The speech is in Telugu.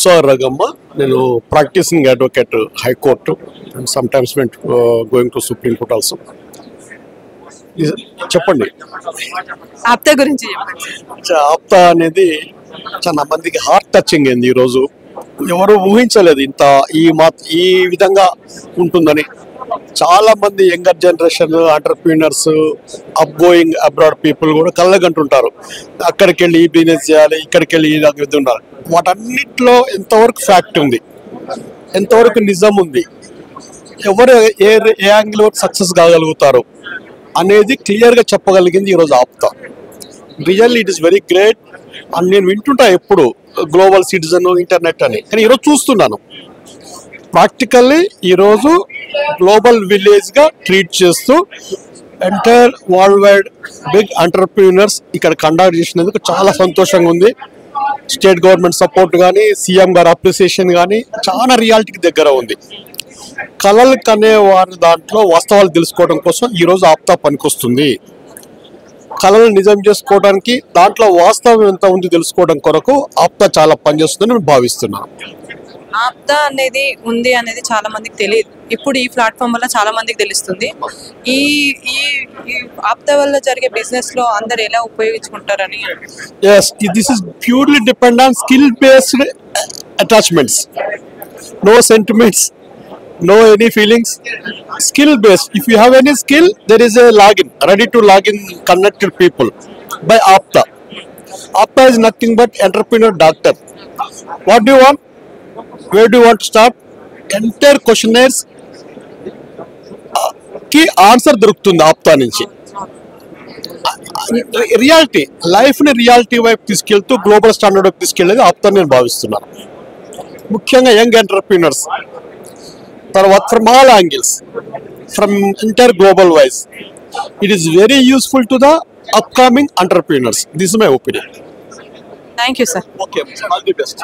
ఉత్సవ రగమ్మ. నేను practicing advocate high court and sometimes went going to supreme court also. చెప్పండి. ఆప్తా గురించి ఆప్తా అనేది చాలా మందికి హార్ట్ టచింగ్ అయింది. ఈరోజు ఎవరు ఊహించలేదు ఇంత ఈ విధంగా ఉంటుందని. చాలా మంది younger generation entrepreneurs, up going abroad people కూడా కళ్ళగంటుంటారు. అక్కడికి వెళ్ళి ఈ బిజినెస్ చేయాలి, ఇక్కడికి వెళ్ళి ఇది ఉండాలి. వాటన్నిటిలో ఎంతవరకు ఫ్యాక్ట్ ఉంది, ఎంతవరకు నిజం ఉంది, ఎవరు ఏ యాంగిల్ సక్సెస్ కాగలుగుతారు అనేది క్లియర్గా చెప్పగలిగింది ఈరోజు ఆప్తా. Really it is very great. And నేను వింటుంటా ఎప్పుడు గ్లోబల్ సిటిజన్, ఇంటర్నెట్ అని, కానీ ఈరోజు చూస్తున్నాను ప్రాక్టికల్లీ. ఈరోజు గ్లోబల్ విలేజ్గా ట్రీట్ చేస్తూ entire world wide big entrepreneurs ఇక్కడ కండక్ట్ చేసినందుకు చాలా సంతోషంగా ఉంది. స్టేట్ గవర్నమెంట్ సపోర్ట్ కానీ, సీఎం గారి అప్రిసియేషన్ కానీ చాలా రియాలిటీకి దగ్గర ఉంది. కళలు కనే వారి దాంట్లో వాస్తవాలు తెలుసుకోవడం కోసం ఈరోజు ఆప్తా పనికొస్తుంది. కళలు నిజం చేసుకోవడానికి దాంట్లో వాస్తవం ఎంత ఉంది తెలుసుకోవడం కొరకు ఆప్తా చాలా పనిచేస్తుందని నేను భావిస్తున్నాను. ఆప్తా అనేది ఉంది అనేది చాలా మందికి తెలియదు. ఇప్పుడు ఈ ప్లాట్ఫామ్ వల్ల చాలా మందికి తెలుస్తుంది. ఈ ఆప్తా వల్ల జరిగే బిజినెస్ లో అందరు ఎలా ఉపయోగించుకుంటారని. Yes, this is purely depend on skill based attachments. No sentiments, no any feelings. Skill based. If you have any skill, there is a login, ready to login connected people by Apta. Apta is nothing but entrepreneur doctor. What do you want? Where do you want to start? Entire questionnaires కి ఆన్సర్ దొరుకుతుంది ఆప్తా నుంచి. రియాలిటీ లైఫ్ని రియాలిటీ వైపు తీసుకెళ్తూ గ్లోబల్ స్టాండర్డ్ వైపు తీసుకెళ్ళేది ఆప్తా నేను భావిస్తున్నాను. ముఖ్యంగా యంగ్ ఎంటర్‌ప్రెన్యూర్స్, తర్వాత from all angles, from entire global wise, it is very useful to the upcoming entrepreneurs. This is my opinion. Thank you sir. Okay, all the best.